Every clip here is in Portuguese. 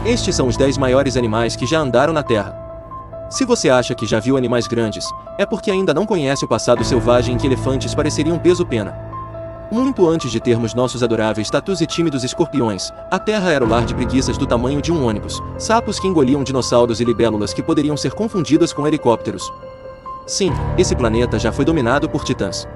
Estes são os 10 maiores animais que já andaram na Terra. Se você acha que já viu animais grandes, é porque ainda não conhece o passado selvagem em que elefantes pareceriam peso-pena. Muito antes de termos nossos adoráveis tatus e tímidos escorpiões, a Terra era o lar de preguiças do tamanho de um ônibus, sapos que engoliam dinossauros e libélulas que poderiam ser confundidas com helicópteros. Sim, esse planeta já foi dominado por titãs.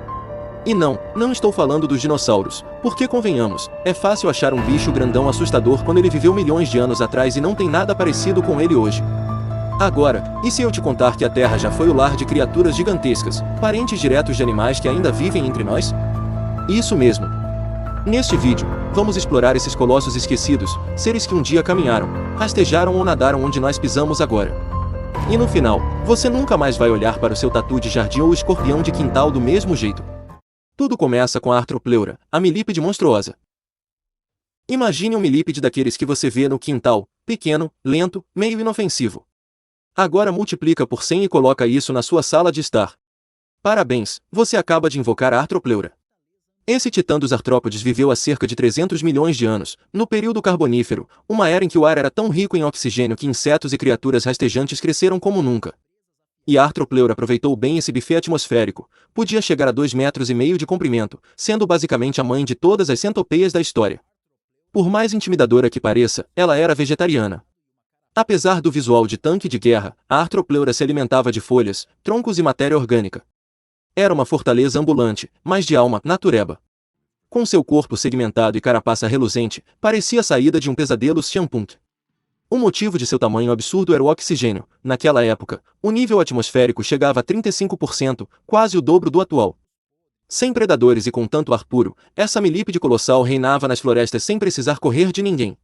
E não estou falando dos dinossauros, porque convenhamos, é fácil achar um bicho grandão assustador quando ele viveu milhões de anos atrás e não tem nada parecido com ele hoje. Agora, e se eu te contar que a Terra já foi o lar de criaturas gigantescas, parentes diretos de animais que ainda vivem entre nós? Isso mesmo. Neste vídeo, vamos explorar esses colossos esquecidos, seres que um dia caminharam, rastejaram ou nadaram onde nós pisamos agora. E no final, você nunca mais vai olhar para o seu tatu de jardim ou escorpião de quintal do mesmo jeito. Tudo começa com a Arthropleura, a milípede monstruosa. Imagine um milípede daqueles que você vê no quintal, pequeno, lento, meio inofensivo. Agora multiplica por 100 e coloca isso na sua sala de estar. Parabéns, você acaba de invocar a Arthropleura. Esse titã dos artrópodes viveu há cerca de 300 milhões de anos, no período carbonífero, uma era em que o ar era tão rico em oxigênio que insetos e criaturas rastejantes cresceram como nunca. E a Arthropleura aproveitou bem esse buffet atmosférico, podia chegar a 2,5 metros de comprimento, sendo basicamente a mãe de todas as centopeias da história. Por mais intimidadora que pareça, ela era vegetariana. Apesar do visual de tanque de guerra, a Arthropleura se alimentava de folhas, troncos e matéria orgânica. Era uma fortaleza ambulante, mas de alma natureba. Com seu corpo segmentado e carapaça reluzente, parecia a saída de um pesadelo steampunk. O motivo de seu tamanho absurdo era o oxigênio. Naquela época, o nível atmosférico chegava a 35%, quase o dobro do atual. Sem predadores e com tanto ar puro, essa milípede colossal reinava nas florestas sem precisar correr de ninguém.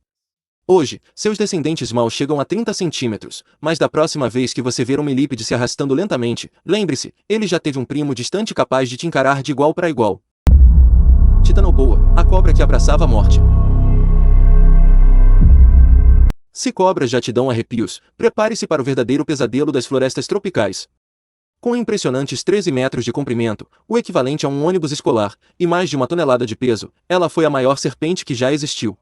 Hoje, seus descendentes mal chegam a 30 centímetros, mas da próxima vez que você ver um milípede se arrastando lentamente, lembre-se, ele já teve um primo distante capaz de te encarar de igual para igual. Titanoboa, a cobra que abraçava a morte. Se cobras já te dão arrepios, prepare-se para o verdadeiro pesadelo das florestas tropicais. Com impressionantes 13 metros de comprimento, o equivalente a um ônibus escolar, e mais de 1 tonelada de peso, ela foi a maior serpente que já existiu.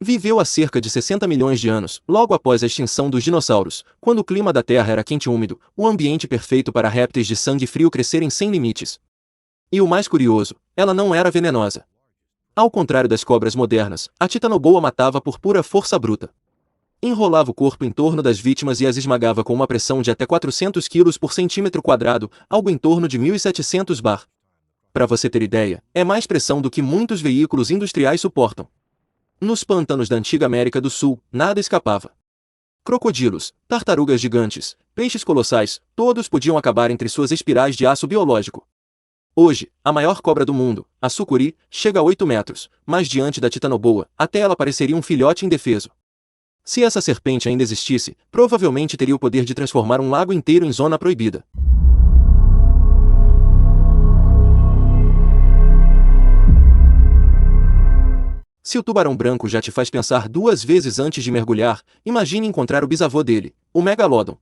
Viveu há cerca de 60 milhões de anos, logo após a extinção dos dinossauros, quando o clima da Terra era quente e úmido, o ambiente perfeito para répteis de sangue frio crescerem sem limites. E o mais curioso, ela não era venenosa. Ao contrário das cobras modernas, a Titanoboa matava por pura força bruta. Enrolava o corpo em torno das vítimas e as esmagava com uma pressão de até 400 kg por centímetro quadrado, algo em torno de 1.700 bar. Para você ter ideia, é mais pressão do que muitos veículos industriais suportam. Nos pântanos da antiga América do Sul, nada escapava. Crocodilos, tartarugas gigantes, peixes colossais, todos podiam acabar entre suas espirais de aço biológico. Hoje, a maior cobra do mundo, a sucuri, chega a 8 metros, mas diante da Titanoboa, até ela pareceria um filhote indefeso. Se essa serpente ainda existisse, provavelmente teria o poder de transformar um lago inteiro em zona proibida. Se o tubarão branco já te faz pensar 2 vezes antes de mergulhar, imagine encontrar o bisavô dele, o Megalodon.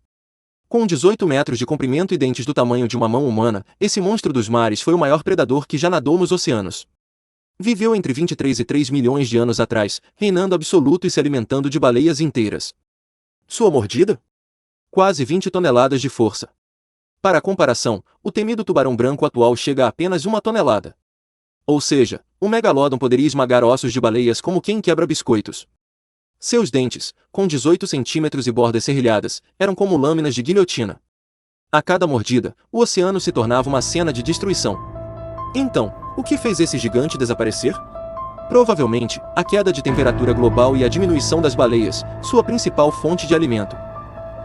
Com 18 metros de comprimento e dentes do tamanho de uma mão humana, esse monstro dos mares foi o maior predador que já nadou nos oceanos. Viveu entre 23 e 3 milhões de anos atrás, reinando absoluto e se alimentando de baleias inteiras. Sua mordida? Quase 20 toneladas de força. Para comparação, o temido tubarão branco atual chega a apenas 1 tonelada. Ou seja, o Megalodon poderia esmagar ossos de baleias como quem quebra biscoitos. Seus dentes, com 18 centímetros e bordas serrilhadas, eram como lâminas de guilhotina. A cada mordida, o oceano se tornava uma cena de destruição. Então, o que fez esse gigante desaparecer? Provavelmente, a queda de temperatura global e a diminuição das baleias, sua principal fonte de alimento.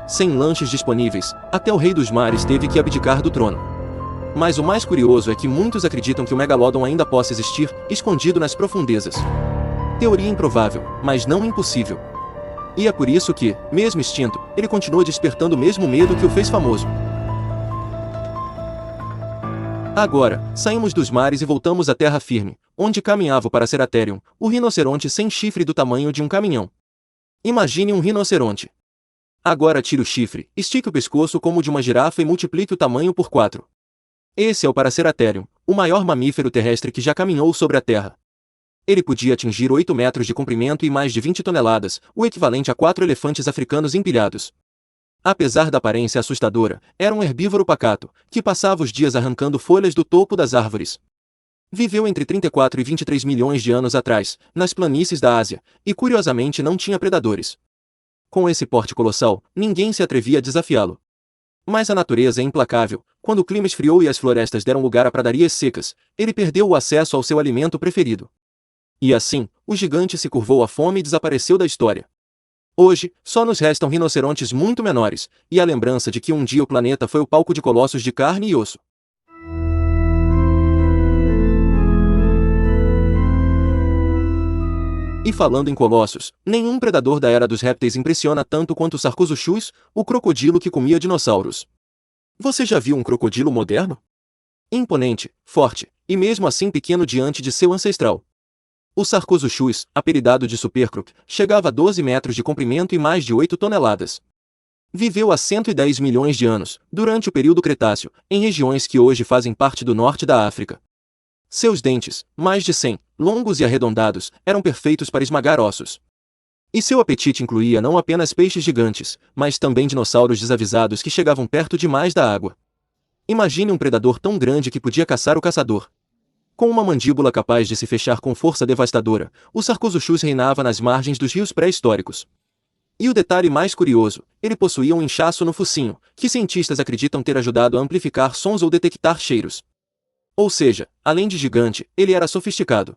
Sem lanches disponíveis, até o rei dos mares teve que abdicar do trono. Mas o mais curioso é que muitos acreditam que o Megalodon ainda possa existir, escondido nas profundezas. Teoria improvável, mas não impossível. E é por isso que, mesmo extinto, ele continua despertando o mesmo medo que o fez famoso. Agora, saímos dos mares e voltamos à terra firme, onde caminhava o Paraceratherium, o rinoceronte sem chifre do tamanho de um caminhão. Imagine um rinoceronte. Agora tire o chifre, estique o pescoço como o de uma girafa e multiplique o tamanho por 4. Esse é o Paraceratherium, o maior mamífero terrestre que já caminhou sobre a Terra. Ele podia atingir 8 metros de comprimento e mais de 20 toneladas, o equivalente a 4 elefantes africanos empilhados. Apesar da aparência assustadora, era um herbívoro pacato, que passava os dias arrancando folhas do topo das árvores. Viveu entre 34 e 23 milhões de anos atrás, nas planícies da Ásia, e curiosamente não tinha predadores. Com esse porte colossal, ninguém se atrevia a desafiá-lo. Mas a natureza é implacável. Quando o clima esfriou e as florestas deram lugar a pradarias secas, ele perdeu o acesso ao seu alimento preferido. E assim, o gigante se curvou à fome e desapareceu da história. Hoje, só nos restam rinocerontes muito menores, e a lembrança de que um dia o planeta foi o palco de colossos de carne e osso. E falando em colossos, nenhum predador da era dos répteis impressiona tanto quanto o Sarcosuchus, o crocodilo que comia dinossauros. Você já viu um crocodilo moderno? Imponente, forte, e mesmo assim pequeno diante de seu ancestral. O Sarcosuchus, apelidado de Supercroc, chegava a 12 metros de comprimento e mais de 8 toneladas. Viveu há 110 milhões de anos, durante o período Cretáceo, em regiões que hoje fazem parte do norte da África. Seus dentes, mais de 100, longos e arredondados, eram perfeitos para esmagar ossos. E seu apetite incluía não apenas peixes gigantes, mas também dinossauros desavisados que chegavam perto demais da água. Imagine um predador tão grande que podia caçar o caçador. Com uma mandíbula capaz de se fechar com força devastadora, o Sarcosuchus reinava nas margens dos rios pré-históricos. E o detalhe mais curioso, ele possuía um inchaço no focinho, que cientistas acreditam ter ajudado a amplificar sons ou detectar cheiros. Ou seja, além de gigante, ele era sofisticado.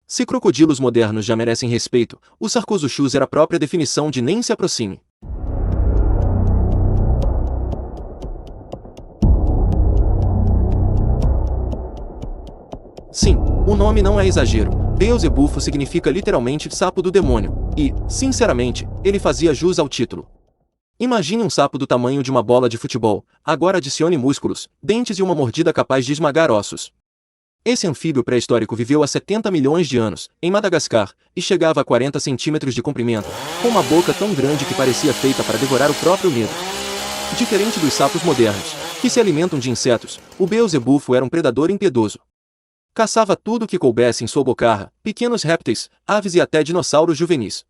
Se crocodilos modernos já merecem respeito, o Sarcosuchus era a própria definição de nem se aproxime. Sim, o nome não é exagero. Beelzebufo significa literalmente sapo do demônio, e, sinceramente, ele fazia jus ao título. Imagine um sapo do tamanho de uma bola de futebol, agora adicione músculos, dentes e uma mordida capaz de esmagar ossos. Esse anfíbio pré-histórico viveu há 70 milhões de anos, em Madagascar, e chegava a 40 centímetros de comprimento, com uma boca tão grande que parecia feita para devorar o próprio medo. Diferente dos sapos modernos, que se alimentam de insetos, o Beelzebufo era um predador impiedoso. Caçava tudo que coubesse em sua bocarra, pequenos répteis, aves e até dinossauros juvenis.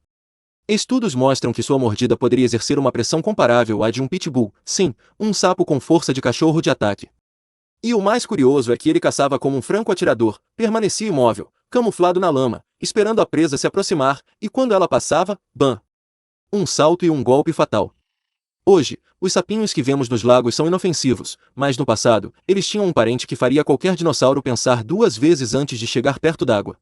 Estudos mostram que sua mordida poderia exercer uma pressão comparável à de um pitbull, sim, um sapo com força de cachorro de ataque. E o mais curioso é que ele caçava como um franco atirador, permanecia imóvel, camuflado na lama, esperando a presa se aproximar, e quando ela passava, bam! Um salto e um golpe fatal. Hoje, os sapinhos que vemos nos lagos são inofensivos, mas no passado, eles tinham um parente que faria qualquer dinossauro pensar 2 vezes antes de chegar perto d'água.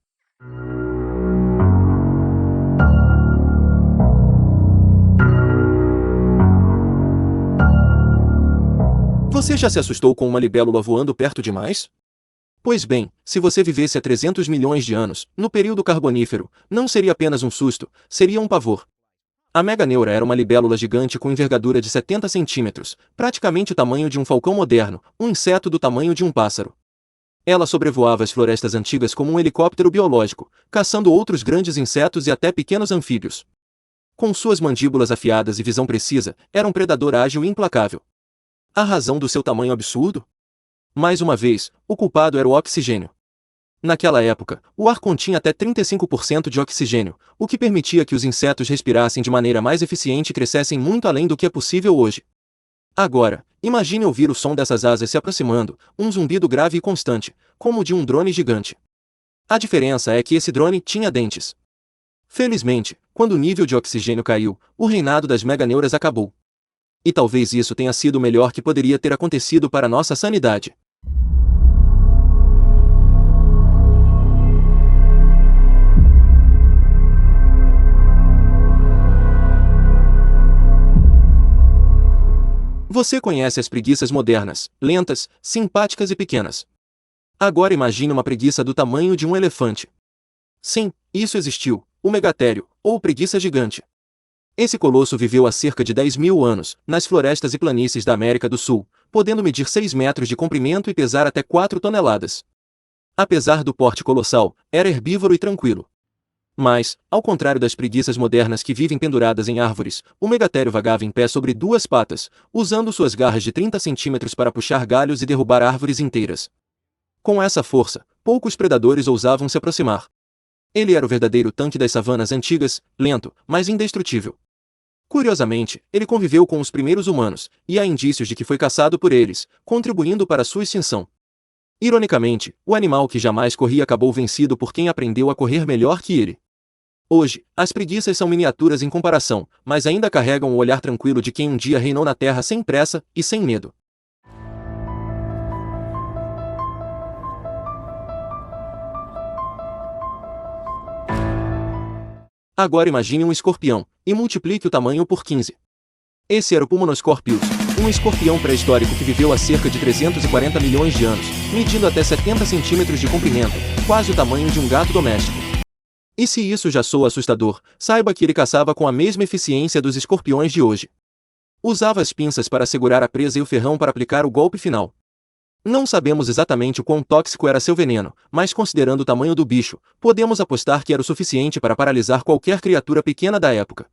Você já se assustou com uma libélula voando perto demais? Pois bem, se você vivesse há 300 milhões de anos, no período carbonífero, não seria apenas um susto, seria um pavor. A Meganeura era uma libélula gigante com envergadura de 70 centímetros, praticamente o tamanho de um falcão moderno, um inseto do tamanho de um pássaro. Ela sobrevoava as florestas antigas como um helicóptero biológico, caçando outros grandes insetos e até pequenos anfíbios. Com suas mandíbulas afiadas e visão precisa, era um predador ágil e implacável. A razão do seu tamanho absurdo? Mais uma vez, o culpado era o oxigênio. Naquela época, o ar continha até 35% de oxigênio, o que permitia que os insetos respirassem de maneira mais eficiente e crescessem muito além do que é possível hoje. Agora, imagine ouvir o som dessas asas se aproximando, um zumbido grave e constante, como o de um drone gigante. A diferença é que esse drone tinha dentes. Felizmente, quando o nível de oxigênio caiu, o reinado das meganeuras acabou. E talvez isso tenha sido o melhor que poderia ter acontecido para nossa sanidade. Você conhece as preguiças modernas, lentas, simpáticas e pequenas. Agora imagine uma preguiça do tamanho de um elefante. Sim, isso existiu, o megatério, ou preguiça gigante. Esse colosso viveu há cerca de 10 mil anos, nas florestas e planícies da América do Sul, podendo medir 6 metros de comprimento e pesar até 4 toneladas. Apesar do porte colossal, era herbívoro e tranquilo. Mas, ao contrário das preguiças modernas que vivem penduradas em árvores, o megatério vagava em pé sobre 2 patas, usando suas garras de 30 centímetros para puxar galhos e derrubar árvores inteiras. Com essa força, poucos predadores ousavam se aproximar. Ele era o verdadeiro tanque das savanas antigas, lento, mas indestrutível. Curiosamente, ele conviveu com os primeiros humanos, e há indícios de que foi caçado por eles, contribuindo para sua extinção. Ironicamente, o animal que jamais corria acabou vencido por quem aprendeu a correr melhor que ele. Hoje, as preguiças são miniaturas em comparação, mas ainda carregam o olhar tranquilo de quem um dia reinou na Terra sem pressa e sem medo. Agora imagine um escorpião, e multiplique o tamanho por 15. Esse era o Pulmonoscorpius, um escorpião pré-histórico que viveu há cerca de 340 milhões de anos, medindo até 70 centímetros de comprimento, quase o tamanho de um gato doméstico. E se isso já soa assustador, saiba que ele caçava com a mesma eficiência dos escorpiões de hoje. Usava as pinças para segurar a presa e o ferrão para aplicar o golpe final. Não sabemos exatamente o quão tóxico era seu veneno, mas considerando o tamanho do bicho, podemos apostar que era o suficiente para paralisar qualquer criatura pequena da época.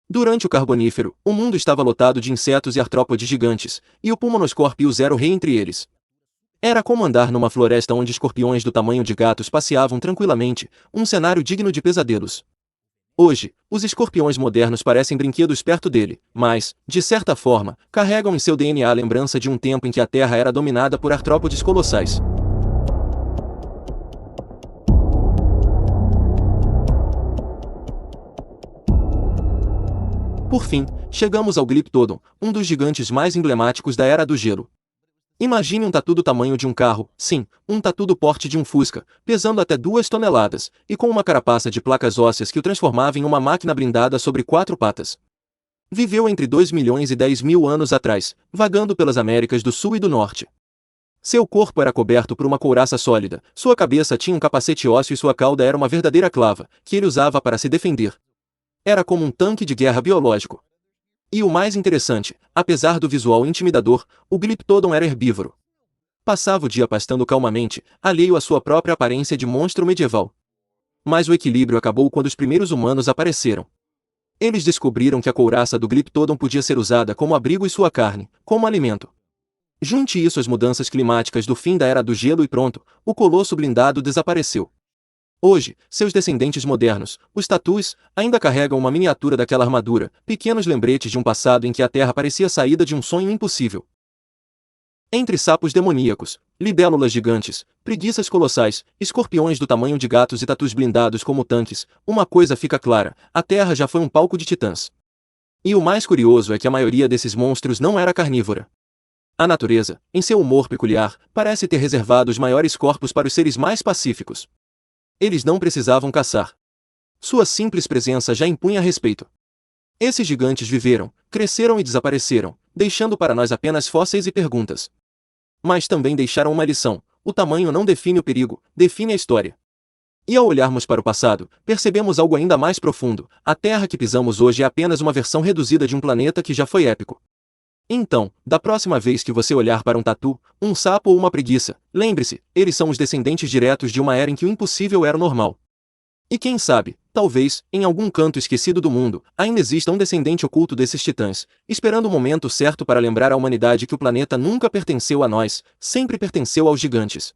Durante o Carbonífero, o mundo estava lotado de insetos e artrópodes gigantes, e o Pulmonoscorpius era o rei entre eles. Era como andar numa floresta onde escorpiões do tamanho de gatos passeavam tranquilamente, um cenário digno de pesadelos. Hoje, os escorpiões modernos parecem brinquedos perto dele, mas, de certa forma, carregam em seu DNA a lembrança de um tempo em que a Terra era dominada por artrópodes colossais. Por fim, chegamos ao Glyptodon, um dos gigantes mais emblemáticos da Era do Gelo. Imagine um tatu do tamanho de um carro, sim, um tatu do porte de um Fusca, pesando até 2 toneladas, e com uma carapaça de placas ósseas que o transformava em uma máquina blindada sobre 4 patas. Viveu entre 2 milhões e 10 mil anos atrás, vagando pelas Américas do Sul e do Norte. Seu corpo era coberto por uma couraça sólida, sua cabeça tinha um capacete ósseo e sua cauda era uma verdadeira clava, que ele usava para se defender. Era como um tanque de guerra biológico. E o mais interessante, apesar do visual intimidador, o Glyptodon era herbívoro. Passava o dia pastando calmamente, alheio à sua própria aparência de monstro medieval. Mas o equilíbrio acabou quando os primeiros humanos apareceram. Eles descobriram que a couraça do Glyptodon podia ser usada como abrigo e sua carne, como alimento. Junte isso às mudanças climáticas do fim da Era do Gelo e pronto, o colosso blindado desapareceu. Hoje, seus descendentes modernos, os tatus, ainda carregam uma miniatura daquela armadura, pequenos lembretes de um passado em que a Terra parecia saída de um sonho impossível. Entre sapos demoníacos, libélulas gigantes, preguiças colossais, escorpiões do tamanho de gatos e tatus blindados como tanques, uma coisa fica clara, a Terra já foi um palco de titãs. E o mais curioso é que a maioria desses monstros não era carnívora. A natureza, em seu humor peculiar, parece ter reservado os maiores corpos para os seres mais pacíficos. Eles não precisavam caçar. Sua simples presença já impunha respeito. Esses gigantes viveram, cresceram e desapareceram, deixando para nós apenas fósseis e perguntas. Mas também deixaram uma lição: o tamanho não define o perigo, define a história. E ao olharmos para o passado, percebemos algo ainda mais profundo: a Terra que pisamos hoje é apenas uma versão reduzida de um planeta que já foi épico. Então, da próxima vez que você olhar para um tatu, um sapo ou uma preguiça, lembre-se, eles são os descendentes diretos de uma era em que o impossível era o normal. E quem sabe, talvez, em algum canto esquecido do mundo, ainda exista um descendente oculto desses titãs, esperando o momento certo para lembrar à humanidade que o planeta nunca pertenceu a nós, sempre pertenceu aos gigantes.